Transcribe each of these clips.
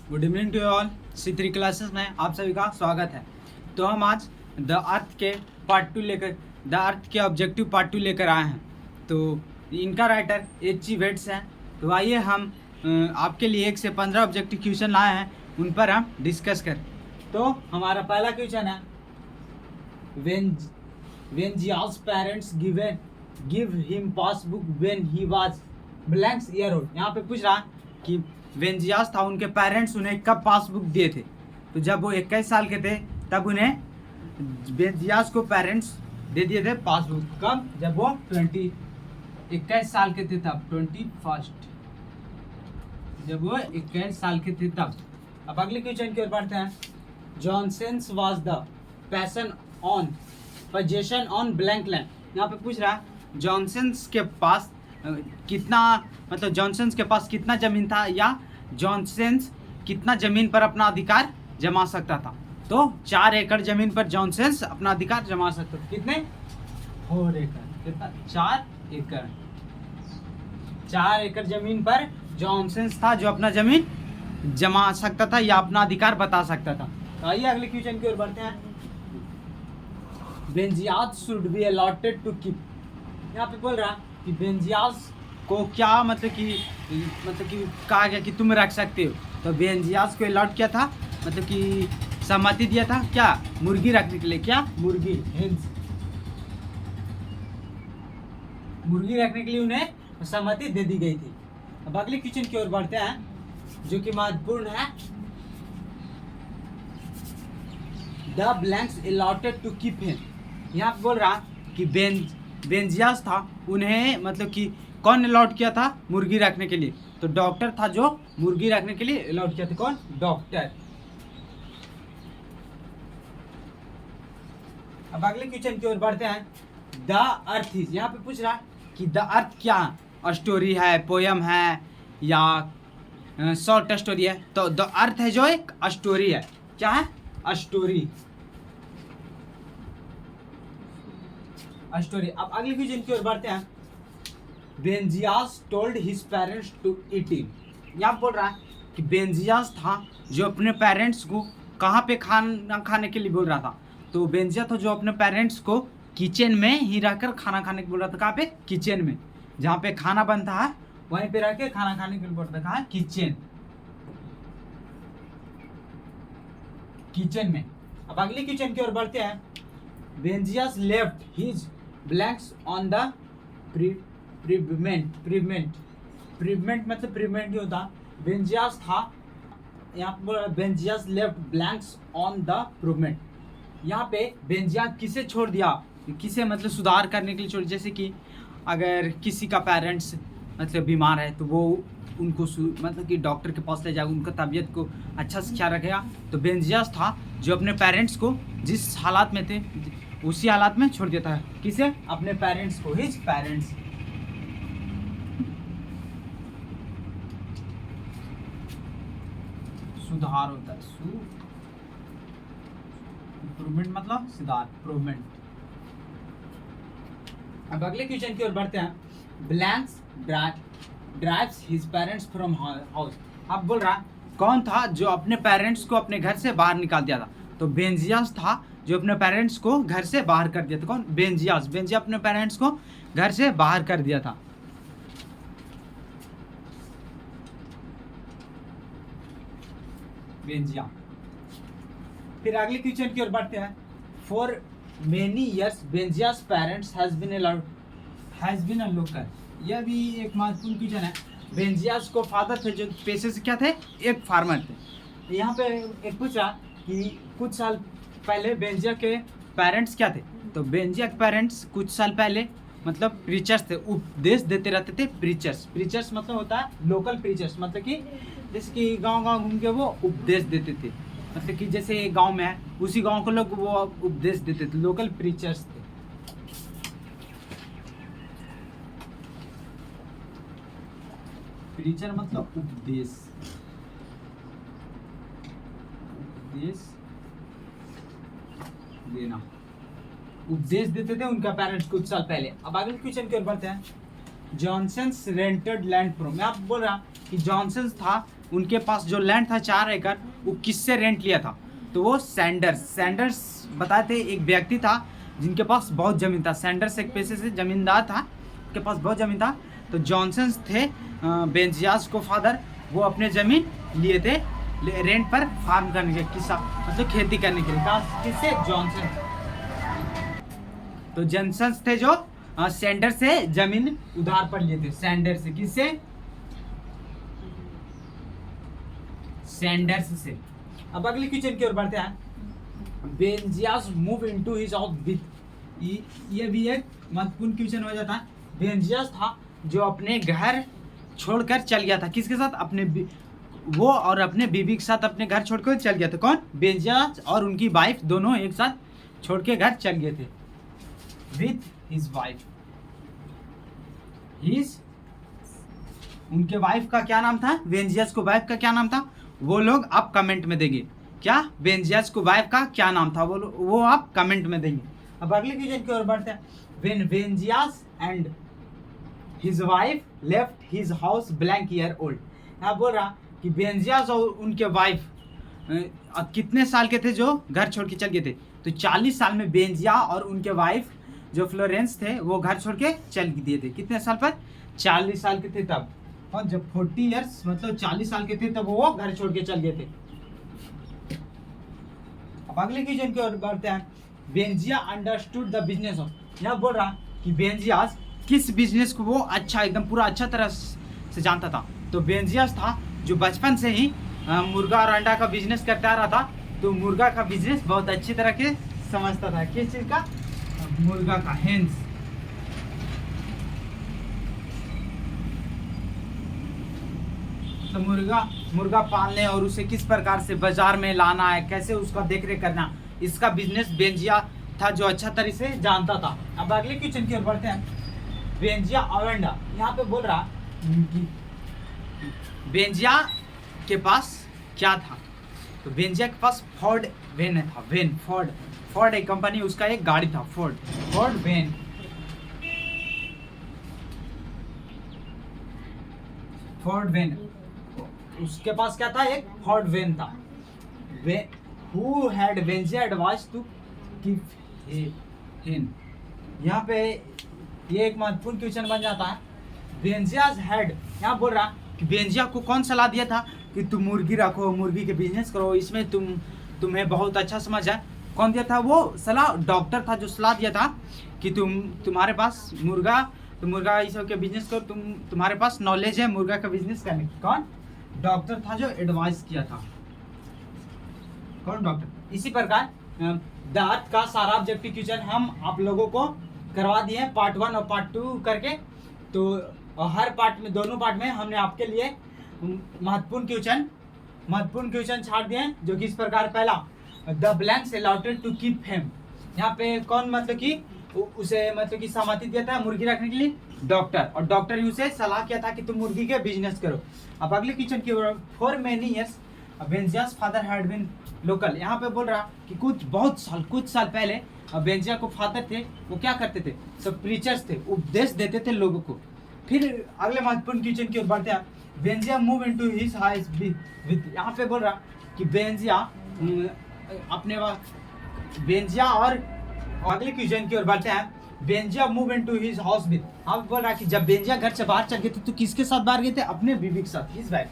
Good evening to all. C3 classes में आप सभी का स्वागत है। तो हम आज द अर्थ के पार्ट 2 लेकर द अर्थ के ऑब्जेक्टिव पार्ट 2 लेकर आए हैं। तो इनका राइटर H.G. वेट्स हैं। तो आइए हम आपके लिए 1 से 15 ऑब्जेक्टिव क्वेश्चन लाए हैं, उन पर हम डिस्कस करें। तो हमारा पहला क्वेश्चन है, when Jia's parents give him passbook when he was blank year old। यहाँ पे पूछ रहा है कि वेंजियास था, उनके पेरेंट्स उन्हें कब पासबुक दिए थे। तो जब वो 21 साल के थे तब उन्हें वेंजियास को पेरेंट्स दे दिए थे पासबुक। कब? जब वो 21 साल के थे तब, 21, जब वो 21 साल के थे तब। अब अगले क्वेश्चन की ओर बढ़ते हैं। Johnson's was the possession on blank land. यहाँ पे पूछ रहा है जॉनसन्स के पास कितना, मतलब जॉनसन्स के पास कितना ज़मीन था, या जॉनसन्स कितना ज़मीन पर अपना अधिकार जमा सकता था। तो 4 एकड़ ज़मीन पर जॉनसन्स अपना अधिकार जमा सकता था। कितने? 4 एकड़। कितना? 4 एकड़। 4 एकड़ ज़मीन पर जॉनसन्स था जो अपना ज़मीन जमा सकता था या अपना अधिकार बता सकता था। तो आइए अगले क्वेश्चन की ओर बढ़ते हैं। Benjie's should be allotted to keep. यहाँ पे बोल रहा कि बेंजियास को क्या मतलब कि कहा गया कि तुम रख सकते हो। तो बेंजियास को अलॉट किया था, मतलब कि सहमति दिया था क्या? मुर्गी रखने के लिए। क्या? मुर्गी, हेंस। मुर्गी रखने के लिए उन्हें सहमति दे दी गई थी। अब अगले क्वेश्चन की ओर बढ़ते हैं जो कि महत्वपूर्ण है। The blanks allotted to keep him. यहाँ बोल रहा कि बेंजियास था, उन्हें मतलब कि कौन अलॉट किया था? मुर्गी रखने के लिए। तो डॉक्टर था जो मुर्गी रखने के लिए अलॉट किया था। कौन? डॉक्टर। अब अगले क्वेश्चन की ओर बढ़ते हैं। The earth is. यहाँ पे पूछ रहा कि द अर्थ क्या स्टोरी है, पोयम है, या शॉर्ट स्टोरी है। तो द अर्थ है जो एक स्टोरी है। क्या है? स्टोरी। स्टोरी। अब अगले क्वेश्चन की ओर बढ़ते हैं। Benjie's told his parents to eat it. यहाँ बोल रहा है कि बेंजियास था जो अपने पेरेंट्स को कहाँ पे खाना खाने के लिए बोल रहा था। तो बेंजिया था जो अपने पेरेंट्स को किचन में ही रहकर खाना खाने के बोल रहा था। कहाँ पे? किचन में, जहाँ पे खाना बनता है वहीं पे रह के खाना खाने के लिए बोल रहा था। कहाँ? किचन, किचन में। अब अगले क्वेश्चन की ओर बढ़ते हैं। Benjie's left his blanks on the pavement मतलब प्रिवमेंट ही होता। बेंजियास था, यहाँ पर Benjie's left blanks on the pavement. यहाँ पे बेंजिया किसे छोड़ दिया? किसे मतलब सुधार करने के लिए छोड़। जैसे कि अगर किसी का पेरेंट्स मतलब बीमार है तो वो उनको मतलब कि डॉक्टर के पास ले जाएगा, उनका तबीयत को अच्छा से ख्याल रखेगा। तो बेंजियास था जो अपने पेरेंट्स को जिस हालात में थे उसी हालात में छोड़ देता है। किसे? अपने पेरेंट्स को, हिज पेरेंट्स। सुधार होता है, इम्प्रूवमेंट मतलब सुधार, इम्प्रूवमेंट। अब अगले क्वेश्चन की ओर बढ़ते हैं। Blanks drives his parents from house. अब बोल रहा कौन था जो अपने पेरेंट्स को अपने घर से बाहर निकाल दिया था। तो बेंजियास था जो अपने पेरेंट्स को घर से बाहर कर दिया था। कौन? बेंजियास। बेंजिया अपने पेरेंट्स को घर से बाहर कर दिया था। बेंजिया। फिर अगले क्वेश्चन की ओर बढ़ते हैं। For many years Benjie's parents has been a local. यह भी एक महत्वपूर्ण क्वेश्चन है। बेंजियास को फादर थे जो पेशे से क्या थे? एक फार्मर थे। यहाँ पे एक पूछा कि कुछ साल पहले बेंजिया के पेरेंट्स क्या थे। तो बेंजिया के पेरेंट्स कुछ साल पहले मतलब प्रीचर्स थे, उपदेश देते रहते थे। प्रीचर्स मतलब होता है लोकल प्रीचर्स, मतलब कि जैसे कि गांव घूम के वो उपदेश देते थे। मतलब कि जैसे गांव में है उसी गांव को लोग वो उपदेश देते थे, लोकल प्रीचर्स थे। प्रीचर मतलब उपदेश देना, उपदेश देते थे उनका पेरेंट्स कुछ साल पहले। अब अगले क्वेश्चन की ओर बढ़ते हैं। Johnson's rented land from. मैं आप बोल रहा कि जॉनसन्स था उनके पास जो लैंड था 4 एकड़, वो किससे रेंट लिया था? तो वो सैंडर्स बताए थे, एक व्यक्ति था जिनके पास बहुत ज़मीन था। सैंडर्स एक पैसे से ज़मींदार था, उनके पास बहुत ज़मीन था। तो जॉनसन्स थे बेंजियास को फादर, वो अपने ज़मीन लिए थे रेंट पर फार्म करने के, मतलब खेती करने के लिए। किससे? जॉनसन। तो जॉनसन्स थे जो सैंडर्स से ज़मीन उधार पर लिए थे। सैंडर्स से, किससे? सैंडर्स से। अब अगले क्वेश्चन की ओर बढ़ते हैं। Benjie's move into his house with, ये भी एक महत्वपूर्ण क्वेश्चन हो जाता है। बेंजियास था जो अपने घर छोड़कर चल गया था, किसके साथ? वो और अपने बीवी के साथ अपने घर छोड़कर चल गया था। कौन? बेंजियास और उनकी वाइफ दोनों एक साथ छोड़ के घर चल गए थे। विथ हिज वाइफ, उनके वाइफ का क्या नाम था? बेंजियास को वाइफ का क्या नाम था? वो लोग आप कमेंट में देंगे। क्या? बेंजियास को वाइफ का क्या नाम था? वो आप कमेंट में देंगे। अब अगले क्वेश्चन की ओर बढ़ते हैं। When Benjie's and his wife left his house blank year old, यहाँ बोल रहा कि बेंजियास और उनके वाइफ कितने साल के थे जो घर छोड़ के चल गए थे? तो 40 साल में बेंजिया और उनके वाइफ जो फ्लोरेंस थे वो घर छोड़ के चल दिए थे। कितने साल पर? 40 साल के थे तब। और जब 40 ईयर्स मतलब 40 साल के थे तब वो घर छोड़ के चल गए थे। अब अगले क्वेश्चन की ओर बढ़ते हैं। बेंजिया अंडरस्टूड द बिजनेस ऑफ, यहाँ बोल रहा कि बेंजियास किस बिजनेस को वो अच्छा, एकदम पूरा अच्छा तरह से जानता था? तो बेंजियास था जो बचपन से ही मुर्गा और अंडा का बिजनेस करता आ रहा था। तो मुर्गा का बिजनेस बहुत अच्छी तरह के समझता था। किस चीज़ का? मुर्गा का, हेंस। तो मुर्गा पालने और उसे किस प्रकार से बाजार में लाना है, कैसे उसका देखरेख करना, इसका बिजनेस बेंजिया था जो अच्छा तरीके से जानता था। अब अगले क्वेश्चन की ओर बढ़ते हैं। बेंजिया अवेंडा, यहाँ पे बोल रहा कि बेंजिया के पास क्या था? तो बेंजिया के पास फोर्ड वेन था। फोर्ड एक कंपनी, उसका एक गाड़ी था, फोर्ड वेन। उसके पास क्या था? एक फोर्ड वेन था। Who had Benjie advice to keep him, यहाँ पे ये एक महत्वपूर्ण क्वेश्चन बन जाता है। बेंजियाज हेड, यहाँ बोल रहा कि बेंजिया को कौन सलाह दिया था कि तुम मुर्गी रखो, मुर्गी के बिजनेस करो, इसमें तुम्हें बहुत अच्छा समझ है। कौन दिया था वो सलाह? डॉक्टर था जो सलाह दिया था कि तुम्हारे पास मुर्गा इस सब के बिजनेस करो, तुम्हारे पास नॉलेज है मुर्गा का बिजनेस करने की। कौन? डॉक्टर था जो एडवाइस किया था। कौन? डॉक्टर। इसी प्रकार द अर्थ का सारा ऑब्जेक्टिव क्वेश्चन हम आप लोगों को करवा दिए हैं पार्ट 1 और पार्ट 2 करके। तो हर पार्ट में, दोनों पार्ट में हमने आपके लिए महत्वपूर्ण क्वेश्चन छाड़ दिए हैं, जो कि इस प्रकार। पहला, the blanks allotted to keep him, यहाँ पे कौन मतलब कि उसे मतलब कि सहमति दिया था मुर्गी रखने के लिए? डॉक्टर। और डॉक्टर ही उसे सलाह किया था कि तुम मुर्गी के बिजनेस करो। अब अगले क्वेश्चन की ओर। For many years Benjie's father had been local, यहाँ पे बोल रहा कि कुछ साल पहले बेंजिया को फादर थे, वो क्या करते थे? तो प्रीचर्स थे, उपदेश देते थे लोगों को। फिर अगले महत्वपूर्ण क्वेश्चन की ओर बढ़ते हैं। Benjie move into his house with, यहाँ पे बोल रहा कि बेंजिया और अगले क्वेश्चन की ओर बढ़ते हैं। Benjie move into his house with, आप बोल रहा कि जब बेंजिया घर से बाहर चल गए थे तो किसके साथ बाहर गए थे? अपने बीवी के साथ, हिज वाइफ।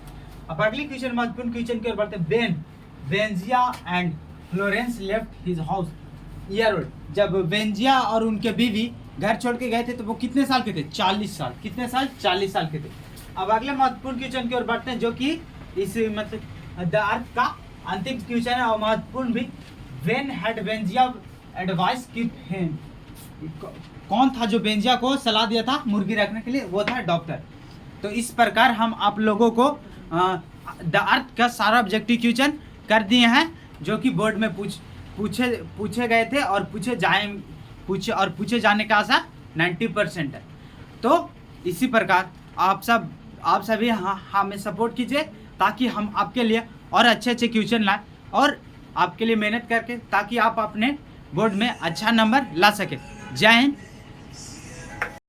अब अगले क्वेश्चन महत्वपूर्ण क्वेश्चन की ओर बढ़ते हैं। Benjie and Florence left his house year old, जब बेंजिया और उनके बीवी घर छोड़ के गए थे तो वो कितने साल के थे? 40 साल। कितने साल? 40 साल के थे। अब अगले महत्वपूर्ण क्वेश्चन की ओर बढ़ते हैं, जो कि इस मतलब द अर्थ का अंतिम क्वेश्चन है और महत्वपूर्ण भी। When had Benjie advice keep him, कौन था जो बेंजिया को सलाह दिया था मुर्गी रखने के लिए? वो था डॉक्टर। तो इस प्रकार हम आप लोगों को द अर्थ का सारा ऑब्जेक्टिव क्वेश्चन कर दिए हैं, जो कि बोर्ड में पूछे गए थे और पूछे जाने का आशा 90% है। तो इसी प्रकार आप सभी हमें सपोर्ट कीजिए, ताकि हम आपके लिए और अच्छे क्वेश्चन लाएं और आपके लिए मेहनत करके, ताकि आप अपने बोर्ड में अच्छा नंबर ला सके। जय हिंद।